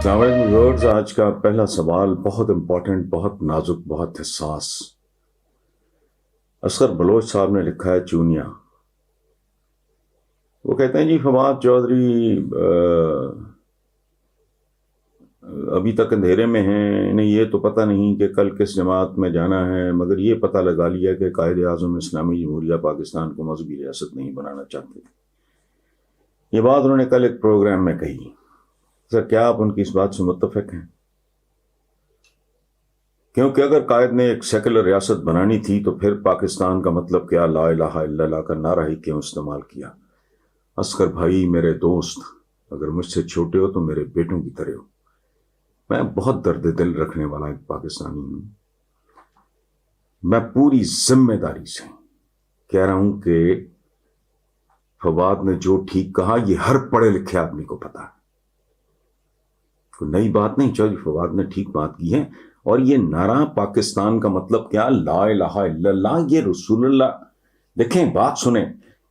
السلام علیکم ویورز، آج کا پہلا سوال بہت امپورٹنٹ، بہت نازک، بہت حساس۔ اصغر بلوچ صاحب نے لکھا ہے چونیا۔ وہ کہتے ہیں جی فواد چودھری ابھی تک اندھیرے میں ہیں، انہیں یہ تو پتہ نہیں کہ کل کس جماعت میں جانا ہے، مگر یہ پتہ لگا لیا کہ قائد اعظم اسلامی جمہوریہ پاکستان کو مذہبی ریاست نہیں بنانا چاہتے۔ یہ بات انہوں نے کل ایک پروگرام میں کہی۔ سر کیا آپ ان کی اس بات سے متفق ہیں؟ کیونکہ اگر قائد نے ایک سیکولر ریاست بنانی تھی تو پھر پاکستان کا مطلب کیا لا الہ الا اللہ کا نعرہ ہی کیوں استعمال کیا؟ اصغر بھائی، میرے دوست، اگر مجھ سے چھوٹے ہو تو میرے بیٹوں کی طرح ہو۔ میں بہت درد دل رکھنے والا ایک پاکستانی ہوں۔ میں پوری ذمہ داری سے کہہ رہا ہوں کہ فواد نے جو ٹھیک کہا یہ ہر پڑھے لکھے آدمی کو پتا ہے، کوئی نئی بات نہیں۔ چودھری فواد نے ٹھیک بات کی ہے۔ اور یہ نعرہ پاکستان کا مطلب کیا؟ لا الہ الا اللہ، یہ رسول اللہ۔ دیکھیں، بات سنیں،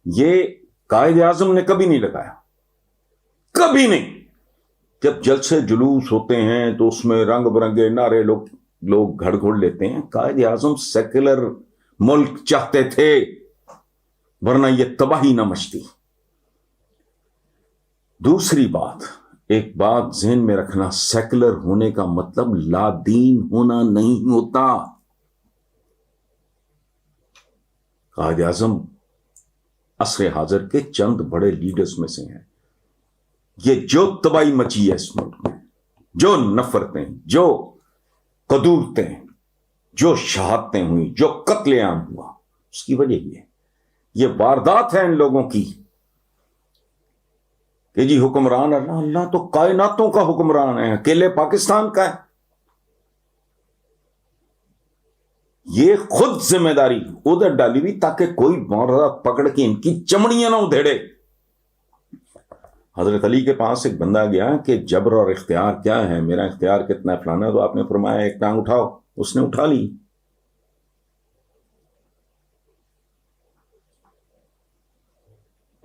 یہ قائد اعظم نے کبھی نہیں لگایا، کبھی نہیں۔ جب جلسے جلوس ہوتے ہیں تو اس میں رنگ برنگے نعرے لوگ گھڑ گھڑ لیتے ہیں۔ قائد اعظم سیکولر ملک چاہتے تھے، ورنہ یہ تباہی نہ مچتی۔ دوسری بات، ایک بات ذہن میں رکھنا، سیکولر ہونے کا مطلب لا دین ہونا نہیں ہوتا۔ قائد اعظم عصر حاضر کے چند بڑے لیڈرز میں سے ہیں۔ یہ جو تباہی مچی ہے اس ملک میں، جو نفرتیں، جو قدورتیں، جو شہادتیں ہوئی، جو قتل عام ہوا، اس کی وجہ یہ واردات ہے ان لوگوں کی کہ جی حکمران اللہ، اللہ تو کائناتوں کا حکمران ہے، اکیلے پاکستان کا ہے۔ یہ خود ذمہ داری ادھر ڈالی ہوئی تاکہ کوئی مورا پکڑ کے ان کی چمڑیاں نہ ادھیڑے۔ حضرت علی کے پاس ایک بندہ گیا کہ جبر اور اختیار کیا ہے، میرا اختیار کتنا ہے فلانا، تو آپ نے فرمایا ایک ٹانگ اٹھاؤ۔ اس نے اٹھا لی۔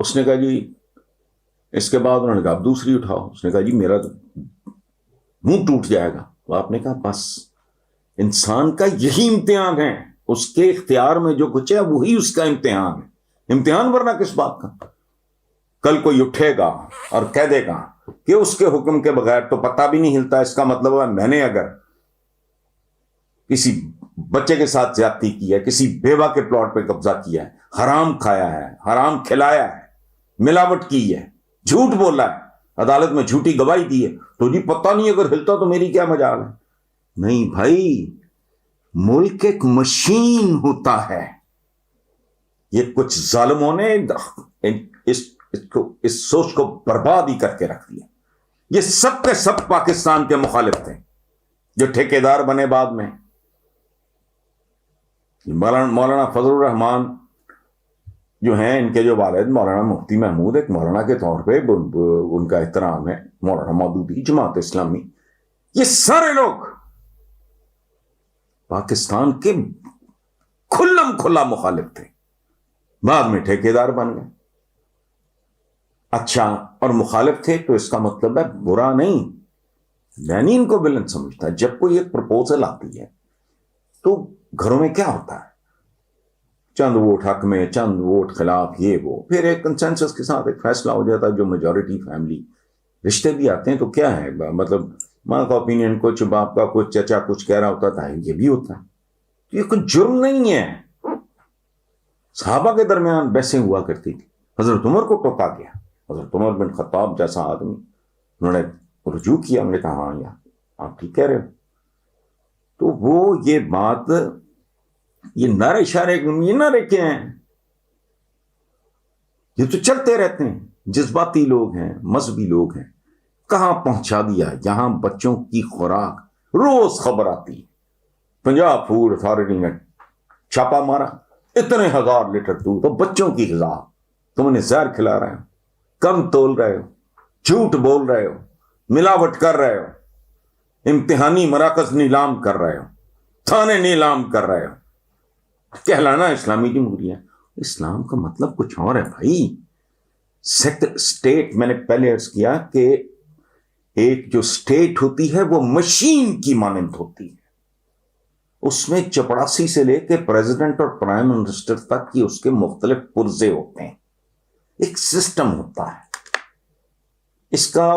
اس نے کہا جی، اس کے بعد انہوں نے کہا اب دوسری اٹھاؤ۔ اس نے کہا جی میرا تو منہ ٹوٹ جائے گا۔ تو آپ نے کہا بس، انسان کا یہی امتحان ہے، اس کے اختیار میں جو کچھ ہے وہی اس کا امتحان ہے۔ امتحان ورنہ کس بات کا؟ کل کوئی اٹھے گا اور کہہ دے گا کہ اس کے حکم کے بغیر تو پتہ بھی نہیں ہلتا، اس کا مطلب ہے میں نے اگر کسی بچے کے ساتھ زیادتی کی ہے، کسی بیوہ کے پلاٹ پہ قبضہ کیا ہے، حرام کھایا ہے، حرام کھلایا ہے، ملاوٹ کی ہے، جھوٹ بولا ہے، عدالت میں جھوٹی گواہی دی ہے، تو جی پتہ نہیں اگر ہلتا تو میری کیا مجال ہے؟ نہیں بھائی، ملک ایک مشین ہوتا ہے۔ یہ کچھ ظالموں نے اس سوچ کو برباد ہی کر کے رکھ دیا۔ یہ سب کے سب پاکستان کے مخالف تھے، جو ٹھیکیدار بنے بعد میں۔ مولانا فضل الرحمان جو ہیں، ان کے جو والد مولانا مفتی محمود، ایک مولانا کے طور پہ ان کا احترام ہے، مولانا مودودی، جماعت اسلامی، یہ سارے لوگ پاکستان کے کھلم کھلا مخالف تھے، بعد میں ٹھیکیدار بن گئے۔ اچھا، اور مخالف تھے تو اس کا مطلب ہے برا نہیں، میں نہیں ان کو بلند سمجھتا۔ جب کوئی ایک پرپوزل آتی ہے تو گھروں میں کیا ہوتا ہے؟ چند ووٹ حق میں، چند ووٹ خلاف، یہ وہ، پھر ایک کنسنسس کے ساتھ ایک فیصلہ ہو جاتا ہے، جو میجورٹی فیملی رشتے بھی آتے ہیں تو کیا ہے، مطلب ماں کا اوپینین کچھ، باپ کا کچھ، چچا کچھ کہہ رہا ہوتا تھا، یہ بھی ہوتا ہے۔ تو یہ کوئی جرم نہیں ہے۔ صحابہ کے درمیان بحثیں ہوا کرتی تھی، حضرت عمر کو ٹوکا گیا، حضرت عمر بن خطاب جیسا آدمی، انہوں نے رجوع کیا، انہوں نے کہا ہاں یار آپ ٹھیک کہہ رہے ہو۔ تو وہ یہ بات، یہ نعرے اشارے یہ نہ رکھے ہیں، یہ تو چلتے رہتے ہیں۔ جذباتی لوگ ہیں، مذہبی لوگ ہیں، کہاں پہنچا دیا۔ یہاں بچوں کی خوراک روز خبر آتی ہے، پنجاب فوڈ اتھارٹی نے چھاپا مارا، اتنے 1000 لیٹر دودھ، تو بچوں کی غذا تم انہیں زہر کھلا رہے ہو، کم تول رہے ہو، جھوٹ بول رہے ہو، ملاوٹ کر رہے ہو، امتحانی مراکز نیلام کر رہے ہو، تھانے نیلام کر رہے ہو، کہلانا اسلامی جمہوریہ۔ اسلام کا مطلب کچھ اور ہے بھائی۔ سیکٹر اسٹیٹ، میں نے پہلے عرض کیا کہ ایک جو سٹیٹ ہوتی ہے وہ مشین کی مانند ہوتی ہے. اس میں چپڑاسی سے لے کے پریزیڈنٹ اور پرائم منسٹر تک کی اس کے مختلف پرزے ہوتے ہیں. ایک سسٹم ہوتا ہے. اس کا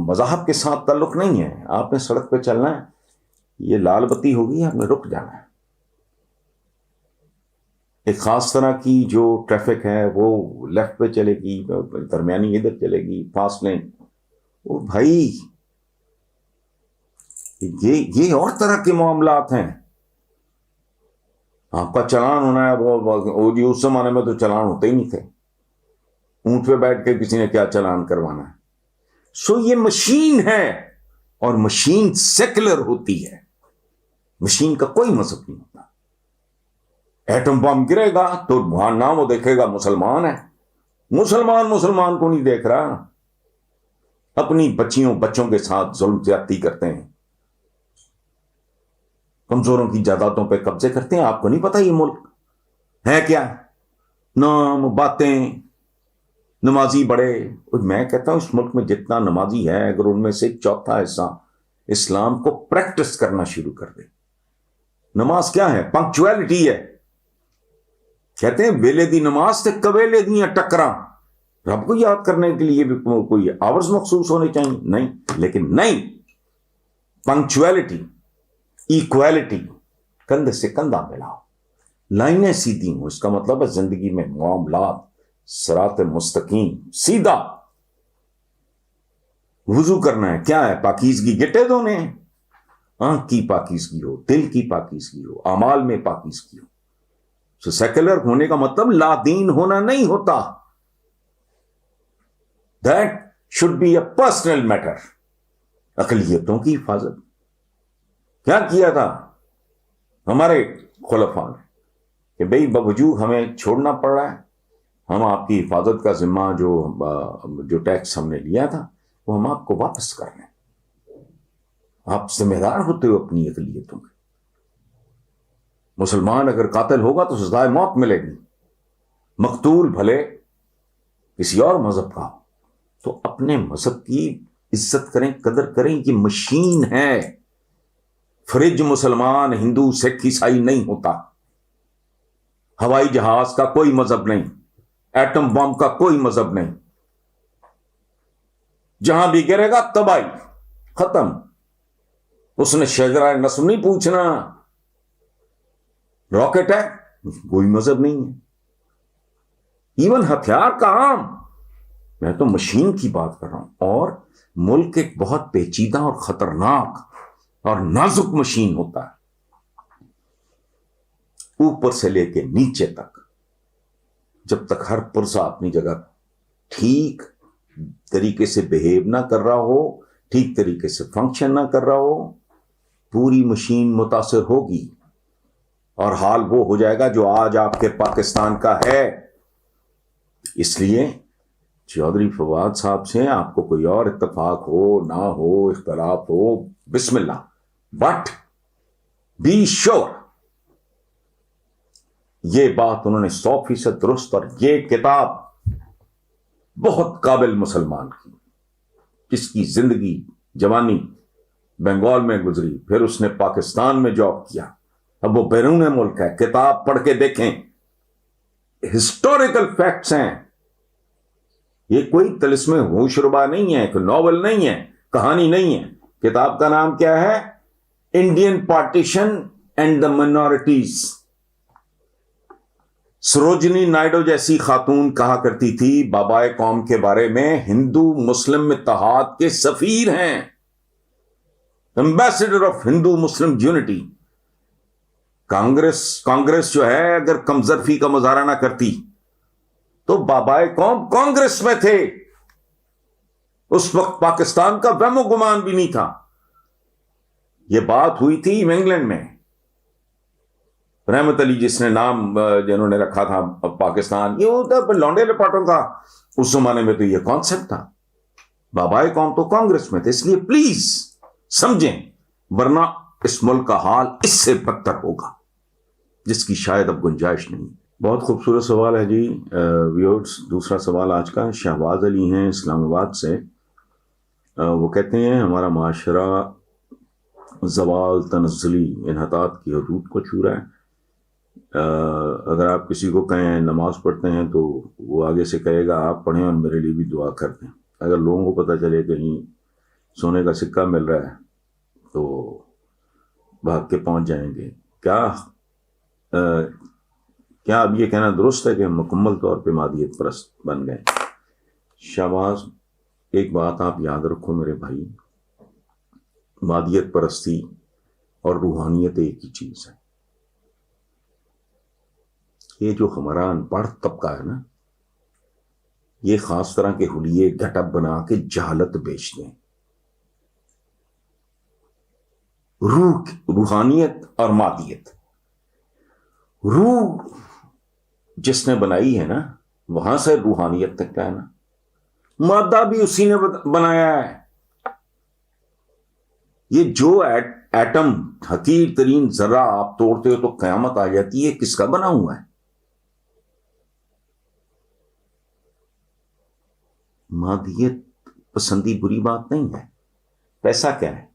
مذہب کے ساتھ تعلق نہیں ہے. آپ نے سڑک پہ چلنا ہے, یہ لال بتی ہوگی, آپ نے رک جانا ہے. ایک خاص طرح کی جو ٹریفک ہے وہ لیفٹ پہ چلے گی, درمیانی ادھر چلے گی, فاسٹ لین. وہ بھائی یہ اور طرح کے معاملات ہیں. آپ کا چلان ہونا ہے, وہ جی اس زمانے میں تو چلان ہوتے ہی نہیں تھے. اونٹ پہ بیٹھ کے کسی نے کیا چلان کروانا ہے. سو یہ مشین ہے, اور مشین سیکولر ہوتی ہے. مشین کا کوئی مذہب نہیں ہوتا. ایٹم بم گرے گا تو وہاں نام وہ دیکھے گا مسلمان ہے. مسلمان کو نہیں دیکھ رہا. اپنی بچوں کے ساتھ ظلم زیادتی کرتے ہیں, کمزوروں کی جائیدادوں پہ قبضے کرتے ہیں. آپ کو نہیں پتا یہ ملک ہے کیا؟ نام, باتیں, نمازی بڑے. میں کہتا ہوں اس ملک میں جتنا نمازی ہے, اگر ان میں سے چوتھا حصہ اسلام کو پریکٹس کرنا شروع کر دے. نماز کیا ہے؟ پنکچویلٹی ہے. کہتے ہیں ویلے دی نماز تے کویلے دیاں ٹکراں. رب کو یاد کرنے کے لیے بھی کوئی آورز مخصوص ہونے چاہیے؟ نہیں. لیکن نہیں, پنکچویلٹی, ایکویلٹی, کندھے سے کندھا ملاؤ, لائنیں سیدھی ہوں. اس کا مطلب ہے زندگی میں معاملات صراط مستقیم, سیدھا. وضو کرنا ہے, کیا ہے؟ پاکیزگی, گٹے دھونے ہیں. آنکھ کی پاکیزگی ہو, دل کی پاکیزگی ہو, اعمال میں پاکیزگی ہو. سو سیکولر ہونے کا مطلب لا دین ہونا نہیں ہوتا. That should be a personal matter. اقلیتوں کی حفاظت کیا کیا تھا ہمارے خلفاء نے کہ بھئی باوجود ہمیں چھوڑنا پڑ رہا ہے, ہم آپ کی حفاظت کا ذمہ جو ٹیکس ہم نے لیا تھا وہ ہم آپ کو واپس کر رہے ہیں. آپ ذمہ دار ہوتے ہو اپنی اقلیتوں کے. مسلمان اگر قاتل ہوگا تو سزائے موت ملے گی. مقتول بھلے کسی اور مذہب کا ہو. تو اپنے مذہب کی عزت کریں, قدر کریں. یہ مشین ہے. فریج مسلمان, ہندو, سکھ, عیسائی نہیں ہوتا. ہوائی جہاز کا کوئی مذہب نہیں. ایٹم بم کا کوئی مذہب نہیں. جہاں بھی گرے گا تباہی, ختم. اس نے شجرہ نسل نہیں پوچھنا. راکٹ ہے, کوئی مذہب نہیں ہے. ایون ہتھیار کا عام. میں تو مشین کی بات کر رہا ہوں. اور ملک ایک بہت پیچیدہ اور خطرناک اور نازک مشین ہوتا ہے. اوپر سے لے کے نیچے تک, جب تک ہر پرزہ اپنی جگہ ٹھیک طریقے سے بہیو نہ کر رہا ہو, ٹھیک طریقے سے فنکشن نہ کر رہا ہو, پوری مشین متاثر ہوگی. اور حال وہ ہو جائے گا جو آج آپ کے پاکستان کا ہے. اس لیے چودھری فواد صاحب سے آپ کو کوئی اور اتفاق ہو نہ ہو, اختلاف ہو, بسم اللہ, بٹ بی شور یہ بات انہوں نے 100% درست. اور یہ کتاب بہت قابل مسلمان کی, جس کی زندگی جوانی بنگال میں گزری, پھر اس نے پاکستان میں جاب کیا, اب وہ بیرون ملک ہے. کتاب پڑھ کے دیکھیں, ہسٹوریکل فیکٹس ہیں. یہ کوئی طلسم ہوش ربا نہیں ہے, کوئی ناول نہیں ہے, کہانی نہیں ہے. کتاب کا نام کیا ہے؟ Indian partition and the minorities. Sarojini Naidu جیسی خاتون کہا کرتی تھی بابائے قوم کے بارے میں, ہندو مسلم اتحاد کے سفیر ہیں, ambassador of Hindu Muslim unity. Congress جو ہے اگر کمزرفی کا مظاہرہ نہ کرتی تو بابائے قوم کانگریس میں تھے. اس وقت پاکستان کا وہم و گمان بھی نہیں تھا. یہ بات ہوئی تھی انگلینڈ میں. رحمت علی جس نے نام جنہوں نے رکھا تھا پاکستان, یہ ہوتا لونڈے لپاٹوں کا. اس زمانے میں تو یہ کانسیپٹ تھا. بابائے قوم تو کانگریس میں تھے. اس لیے پلیز سمجھیں, ورنہ اس ملک کا حال اس سے بدتر ہوگا, جس کی شاید اب گنجائش نہیں. بہت خوبصورت سوال ہے جی ویورز. دوسرا سوال آج کا شہباز علی ہیں اسلام آباد سے. وہ کہتے ہیں ہمارا معاشرہ زوال تنزلی انحطاط کی حدود کو چھو رہا ہے. اگر آپ کسی کو کہیں نماز پڑھتے ہیں تو وہ آگے سے کہے گا آپ پڑھیں اور میرے لیے بھی دعا کر دیں. اگر لوگوں کو پتہ چلے کہیں سونے کا سکہ مل رہا ہے تو بھاگ کے پہنچ جائیں گے. کیا اب یہ کہنا درست ہے کہ ہم مکمل طور پہ مادیت پرست بن گئے؟ شہباز، ایک بات آپ یاد رکھو میرے بھائی، مادیت پرستی اور روحانیت ایک ہی چیز ہے. یہ جو ہمارا ان پڑھ طبقہ ہے نا، یہ خاص طرح کے حلیے گھٹ اپ بنا کے جہالت بیچتے ہیں. روحانیت اور مادیت، روح جس نے بنائی ہے نا وہاں سے روحانیت تک کا ہے نا، مادہ بھی اسی نے بنایا ہے. یہ جو ایٹم حقیر ترین ذرہ آپ توڑتے ہو تو قیامت آ جاتی ہے، کس کا بنا ہوا ہے؟ مادیت پسندی بری بات نہیں ہے. پیسہ کیا ہے؟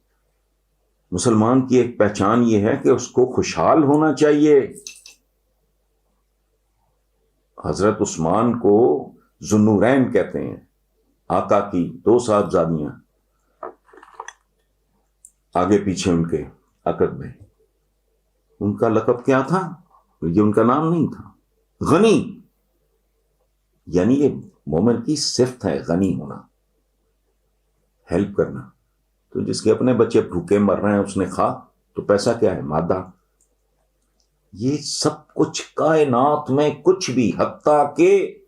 مسلمان کی ایک پہچان یہ ہے کہ اس کو خوشحال ہونا چاہیے. حضرت عثمان کو ذوالنورین کہتے ہیں، آقا کی 2 صاحبزادیاں آگے پیچھے ان کے عقد میں. ان کا لقب کیا تھا؟ یہ ان کا نام نہیں تھا. غنی، یعنی یہ مومن کی صفت ہے غنی ہونا، ہیلپ کرنا. تو جس کے اپنے بچے بھوکے مر رہے ہیں اس نے کھا، تو پیسہ کیا ہے؟ مادہ. یہ سب کچھ کائنات میں کچھ بھی، حتیٰ کہ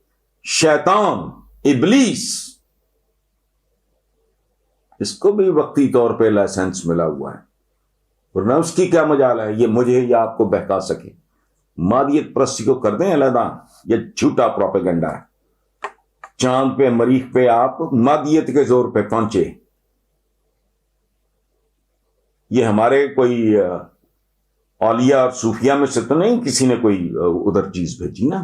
شیطان ابلیس، اس کو بھی وقتی طور پہ لائسنس ملا ہوا ہے، ورنہ اس کی کیا مجال ہے یہ مجھے یا آپ کو بہکا سکے. مادیت پرستی کو کر دیں علیحدہ، یہ جھوٹا پروپیگنڈا ہے. چاند پہ مریخ پہ آپ مادیت کے زور پہ پہنچے. یہ ہمارے کوئی اولیاء اور صوفیہ میں سے تو نہیں کسی نے کوئی ادھر چیز بھیجی نا.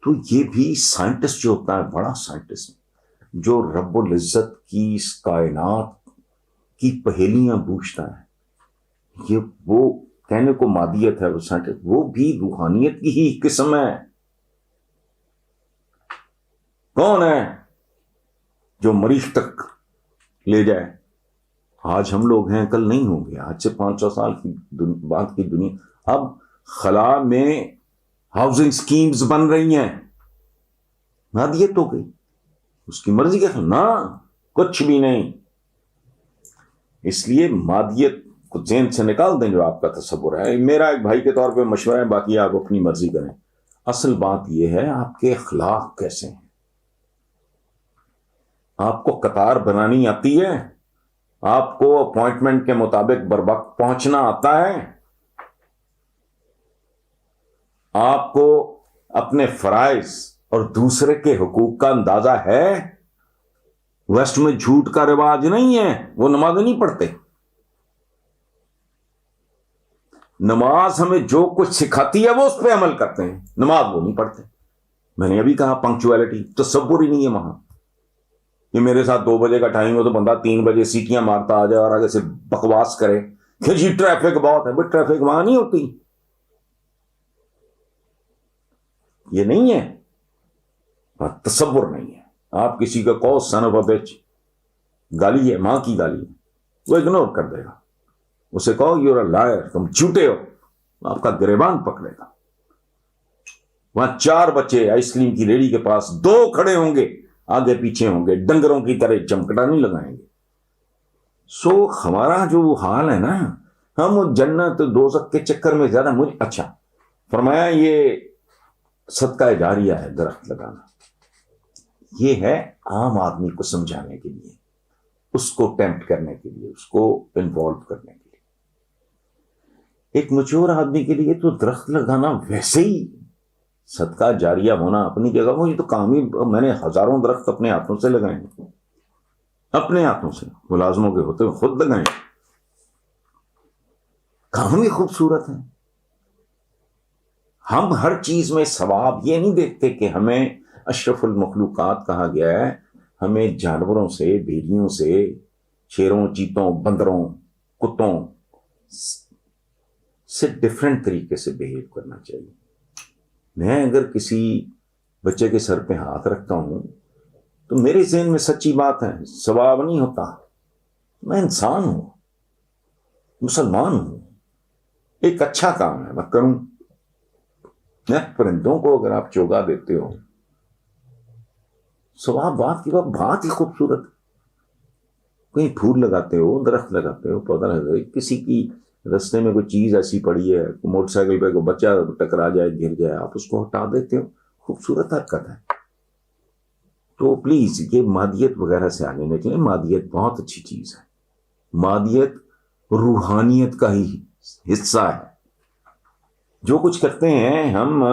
تو یہ بھی سائنٹسٹ جو ہوتا ہے، بڑا سائنٹسٹ جو رب العزت کی اس کائنات کی پہیلیاں پوچھتا ہے، یہ وہ کہنے کو مادیت ہے، وہ سائنٹسٹ، وہ بھی روحانیت کی ہی قسم ہے. کون ہے جو مریخ تک لے جائے؟ آج ہم لوگ ہیں، کل نہیں ہوں گے. آج سے 500 سال کی بعد کی دنیا. اب خلا میں ہاؤسنگ سکیمز بن رہی ہیں، مادیت ہو گئی. اس کی مرضی کا نہ کچھ بھی نہیں. اس لیے مادیت کو ذہن سے نکال دیں جو آپ کا تصور ہے. میرا ایک بھائی کے طور پہ مشورہ ہے، باقی آپ اپنی مرضی کریں. اصل بات یہ ہے آپ کے اخلاق کیسے ہیں. آپ کو قطار بنانی آتی ہے؟ آپ کو اپوائنٹمنٹ کے مطابق بروقت پہنچنا آتا ہے؟ آپ کو اپنے فرائض اور دوسرے کے حقوق کا اندازہ ہے؟ ویسٹ میں جھوٹ کا رواج نہیں ہے، وہ نمازیں نہیں پڑھتے. نماز ہمیں جو کچھ سکھاتی ہے وہ اس پہ عمل کرتے ہیں، نماز وہ نہیں پڑھتے. میں نے ابھی کہا پنکچویلٹی تصور ہی نہیں ہے وہاں. یہ میرے ساتھ 2 بجے کا ٹائم ہو تو بندہ 3 بجے سیٹیاں مارتا آ جائے اور آگے سے بکواس کرے کہ جی ٹریفک بہت ہے. بھائی ٹریفک وہاں نہیں ہوتی، یہ نہیں ہے، تصور نہیں ہے. آپ کسی کا کو سن آف اے بچ گالی ہے، ماں کی گالی ہے، وہ اگنور کر دے گا. اسے کہو یو آر اے لائر، تم جھوٹے ہو، آپ کا گریبان پکڑے گا. وہاں 4 بچے آئس کریم کی ریڑھی کے پاس 2 کھڑے ہوں گے، آگے پیچھے ہوں گے، ڈنگروں کی طرح چمکٹا نہیں لگائیں گے. سو ہمارا جو حال ہے نا، ہم جنت دوزخ کے چکر میں زیادہ اچھا فرمایا. یہ صدقہ جاریہ ہے درخت لگانا، یہ ہے عام آدمی کو سمجھانے کے لیے، اس کو ٹیمپٹ کرنے کے لیے، اس کو انوالو کرنے کے لیے. ایک میچور آدمی کے لیے تو درخت لگانا ویسے ہی صدقہ جاریہ ہونا اپنی جگہ. وہ یہ تو کام ہی، میں نے ہزاروں درخت اپنے ہاتھوں سے لگائے ہیں، اپنے ہاتھوں سے، ملازموں کے ہوتے ہوئے خود لگائے. کام ہی خوبصورت ہے. ہم ہر چیز میں ثواب یہ نہیں دیکھتے کہ ہمیں اشرف المخلوقات کہا گیا ہے. ہمیں جانوروں سے، بھیڑیوں سے، شیروں، چیتوں، بندروں، کتوں سے ڈفرینٹ طریقے سے بہیو کرنا چاہیے. میں اگر کسی بچے کے سر پہ ہاتھ رکھتا ہوں تو میرے ذہن میں سچی بات ہے، ثواب نہیں ہوتا. میں انسان ہوں، مسلمان ہوں، ایک اچھا کام ہے میں کروں. پرندوں کو اگر آپ چوگا دیتے ہو، ثواب بات کی بات ہی خوبصورت. کہیں پھول لگاتے ہو، درخت لگاتے ہو، پودا لگاتے ہو، کسی کی رستے میں کوئی چیز ایسی پڑی ہے، موٹر سائیکل پہ کوئی بچہ ٹکرا جائے، گر جائے، آپ اس کو ہٹا دیتے ہو، خوبصورت حرکت ہے. تو پلیز یہ مادیت وغیرہ سے آگے نکلیں. مادیت بہت اچھی چیز ہے. مادیت روحانیت کا ہی حصہ ہے. جو کچھ کرتے ہیں ہم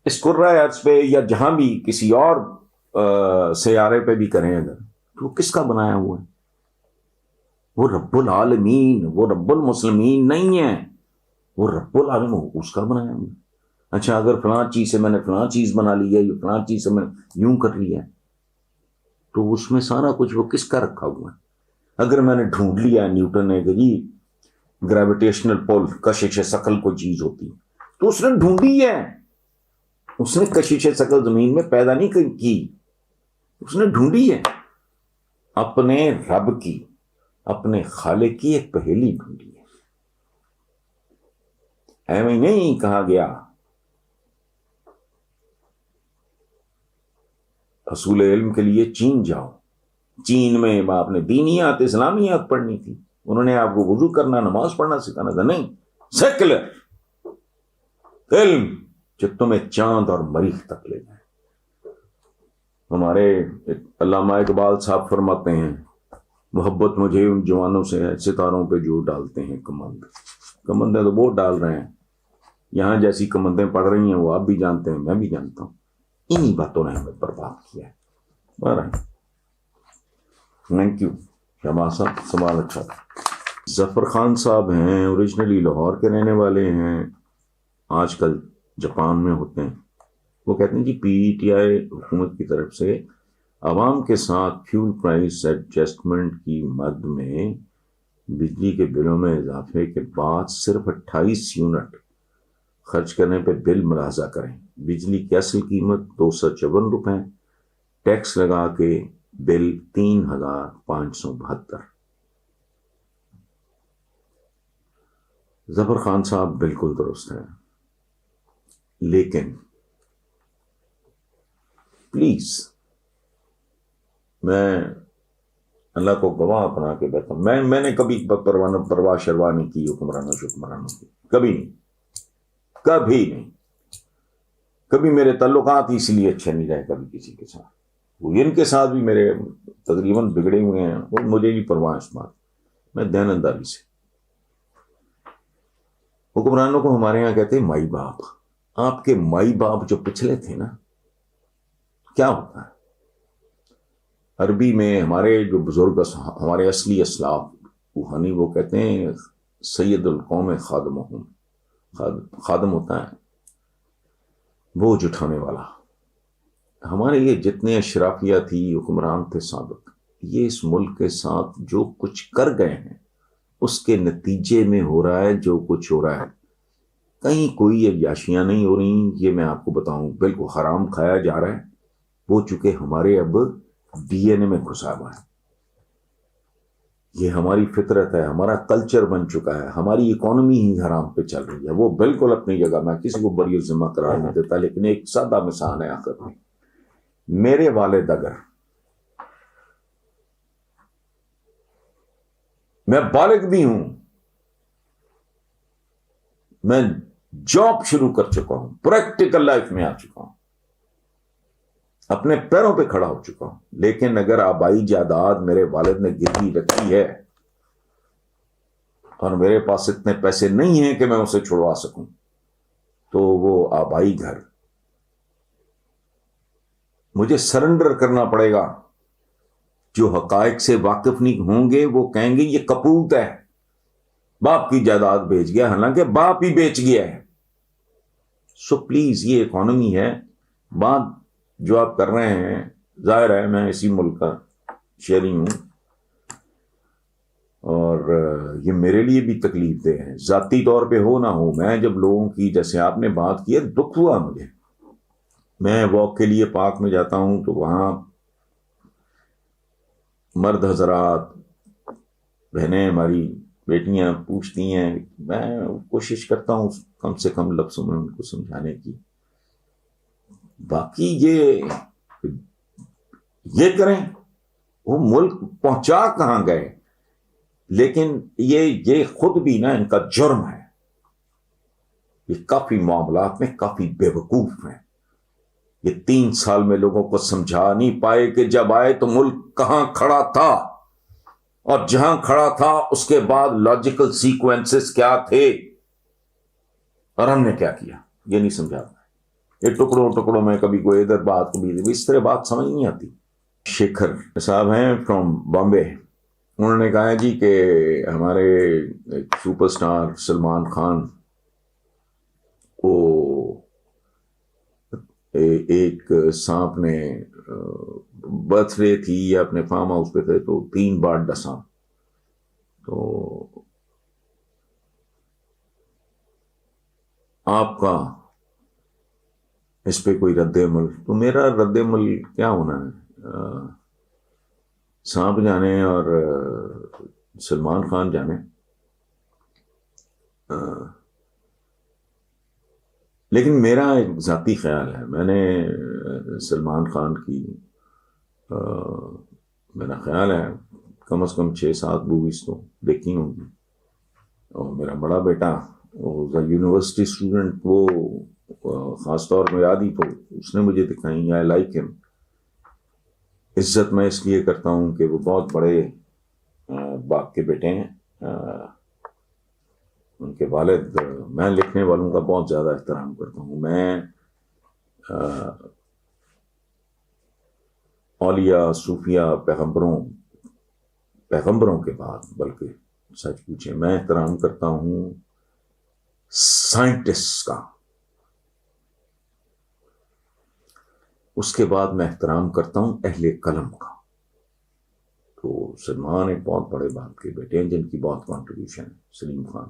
اس کرۂ ارض پہ یا جہاں بھی کسی اور سیارے پہ بھی کریں اگر، تو کس کا بنایا ہوا ہے؟ وہ رب العالمین، وہ رب المسلمین نہیں ہے، وہ رب العالمین، اس کا بنایا ہوا ہے. اچھا اگر فلاں چیز سے میں نے فلاں چیز بنا لی ہے، یا فلاں چیز سے میں نے یوں کر لیا ہے، تو اس میں سارا کچھ وہ کس کا رکھا ہوا ہے؟ اگر میں نے ڈھونڈ لیا نیوٹن نے کہ جی گریویٹیشنل پول، کشش ثقل کو چیز ہوتی، تو اس نے ڈھونڈی ہے. اس نے کشش ثقل زمین میں پیدا نہیں کی، اس نے ڈھونڈی ہے. اپنے رب کی، اپنے خالق کی ایک پہیلی ڈھونڈی ہے. ایویں نہیں کہا گیا حصول علم کے لیے چین جاؤ. چین میں آپ نے دینیات، اسلامیات پڑھنی تھی، انہوں نے آپ کو وضو کرنا، نماز پڑھنا سکھانا تھا. نہیں، سیکولر علم جو تمہیں چاند اور مریخ تک لے جائے. ہمارے علامہ اقبال صاحب فرماتے ہیں، محبت مجھے ان جوانوں سے ہے ستاروں پہ جو ڈالتے ہیں کمند. کمندیں تو وہ ڈال رہے ہیں، یہاں جیسی کمندیں پڑ رہی ہیں وہ آپ بھی جانتے ہیں، میں بھی جانتا ہوں. انہی باتوں نے ہمیں برباد کیا ہے. تھینک یو شہباز صاحب، سوال اچھا تھا. ظفر خان صاحب ہیں، اوریجنلی لاہور کے رہنے والے ہیں، آج کل جاپان میں ہوتے ہیں. وہ کہتے ہیں جی پی ٹی آئی حکومت کی طرف سے عوام کے ساتھ فیول پرائس ایڈجسٹمنٹ کی مد میں بجلی کے بلوں میں اضافے کے بعد صرف 28 یونٹ خرچ کرنے پہ بل ملاحظہ کریں. بجلی کی اصل قیمت 254 روپے، ٹیکس لگا کے بل 3572. ظفر خان صاحب بالکل درست ہے، لیکن پلیز میں اللہ کو گواہ بنا کے بیٹھا ہوں، میں نے کبھی پرواہ شرواہ نہیں کی حکمرانوں کی، کبھی نہیں، کبھی نہیں. کبھی میرے تعلقات اس لیے اچھے نہیں رہے کبھی کسی کے ساتھ. وہ ان کے ساتھ بھی میرے تقریباً بگڑے ہوئے ہیں، اور مجھے بھی پرواہ اس بات. میں دیانتداری سے حکمرانوں کو ہمارے ہاں کہتے ہیں مائی باپ. آپ کے مائی باپ جو پچھلے تھے نا، کیا ہوتا ہے عربی میں ہمارے جو بزرگ، ہمارے اصلی اسلاف روحانی، وہ کہتے ہیں سید القوم خادمہم. خادم ہوتا ہے بوجھ اٹھانے والا. ہمارے یہ جتنے اشرافیہ تھی، حکمران تھے سابق، یہ اس ملک کے ساتھ جو کچھ کر گئے ہیں اس کے نتیجے میں ہو رہا ہے جو کچھ ہو رہا ہے. کہیں کوئی عیاشیاں نہیں ہو رہی، یہ میں آپ کو بتاؤں، بالکل حرام کھایا جا رہا ہے. وہ چونکہ ہمارے اب ڈی این اے میں گھسا ہوا ہے، یہ ہماری فطرت ہے، ہمارا کلچر بن چکا ہے. ہماری اکانومی ہی حرام پہ چل رہی ہے، وہ بالکل اپنی جگہ. میں کسی کو بری ذمہ قرار نہیں دیتا، لیکن ایک سادہ مثال ہے آخر میں. میرے والد، اگر میں بالغ بھی ہوں، میں جاب شروع کر چکا ہوں، پریکٹیکل لائف میں آ چکا ہوں، اپنے پیروں پہ کھڑا ہو چکا ہوں، لیکن اگر آبائی جائیداد میرے والد نے گروی رکھی ہے اور میرے پاس اتنے پیسے نہیں ہیں کہ میں اسے چھڑوا سکوں، تو وہ آبائی گھر مجھے سرنڈر کرنا پڑے گا. جو حقائق سے واقف نہیں ہوں گے وہ کہیں گے یہ کپوت ہے، باپ کی جائیداد بیچ گیا، حالانکہ باپ ہی بیچ گیا ہے. سو پلیز، یہ اکانومی ہے. بات جو آپ کر رہے ہیں ظاہر ہے میں اسی ملک کا شہری ہوں، اور یہ میرے لیے بھی تکلیف دہ ہے، ذاتی طور پہ ہو نہ ہو۔ میں جب لوگوں کی، جیسے آپ نے بات کی ہے، دکھ ہوا مجھے۔ میں واک کے لیے پارک میں جاتا ہوں تو وہاں مرد حضرات، بہنیں ہماری، بیٹیاں پوچھتی ہیں، میں کوشش کرتا ہوں کم سے کم لفظوں میں ان کو سمجھانے کی۔ باقی یہ کریں، وہ ملک پہنچا کہاں گئے، لیکن یہ خود بھی نا ان کا جرم ہے۔ یہ کافی معاملات میں کافی بے وقوف ہیں۔ یہ 3 سال میں لوگوں کو سمجھا نہیں پائے کہ جب آئے تو ملک کہاں کھڑا تھا، اور جہاں کھڑا تھا اس کے بعد لاجیکل سیکوینسز کیا تھے، اور ہم نے کیا کیا، یہ نہیں سمجھا پائے۔ یہ ٹکڑوں میں کبھی کوئی ادھر بات، کبھی اس طرح بات سمجھ نہیں آتی۔ شیکھر صاحب ہیں فرام بامبے، انہوں نے کہا جی کہ ہمارے سپر سٹار سلمان خان کو ایک سانپ نے، برتھ ڈے تھی یا اپنے فارم ہاؤس پہ تھے تو 3 بار ڈسا، تو آپ کا اس پہ کوئی رد عمل؟ تو میرا رد عمل کیا ہونا ہے، سانپ جانے اور سلمان خان جانے۔ لیکن میرا ایک ذاتی خیال ہے، میں نے سلمان خان کی میرا خیال ہے کم از کم 6-7 موویز تو دیکھی ہوں گی، اور میرا بڑا بیٹا یونیورسٹی اسٹوڈنٹ، وہ خاص طور پہ یاد ہی تو اس نے مجھے دکھائی، آئی لائک ہم۔ عزت میں اس لیے کرتا ہوں کہ وہ بہت بڑے باپ کے بیٹے ہیں، ان کے والد، میں لکھنے والوں کا بہت زیادہ احترام کرتا ہوں۔ میں اولیاء، صوفیاء، پیغمبروں کے بعد، بلکہ سچ پوچھے میں احترام کرتا ہوں سائنٹسٹ کا، اس کے بعد میں احترام کرتا ہوں اہل قلم کا۔ تو سلمان ایک بہت بڑے باپ کے بیٹے ہیں جن کی بہت کنٹریبیوشن ہے، سلیم خان۔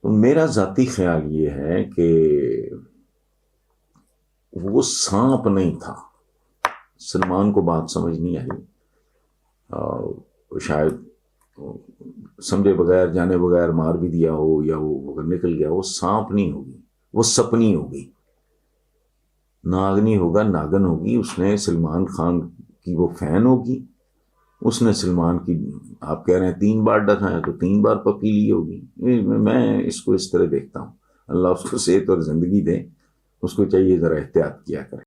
تو میرا ذاتی خیال یہ ہے کہ وہ سانپ نہیں تھا۔ سلمان کو بات سمجھ نہیں آئی، شاید سمجھے بغیر، جانے بغیر مار بھی دیا ہو، یا وہ اگر نکل گیا، وہ سانپ نہیں ہوگی، وہ سپنی ہوگی، ناگنی ہوگا، ناگن ہوگی۔ اس نے سلمان خان کی وہ فین ہوگی، اس نے سلمان کی، آپ کہہ رہے ہیں 3 بار ڈسا ہے تو 3 بار پپی لی ہوگی۔ میں اس کو اس طرح دیکھتا ہوں۔ اللہ اس کو صحت اور زندگی دے، اس کو چاہیے ذرا احتیاط کیا کرے۔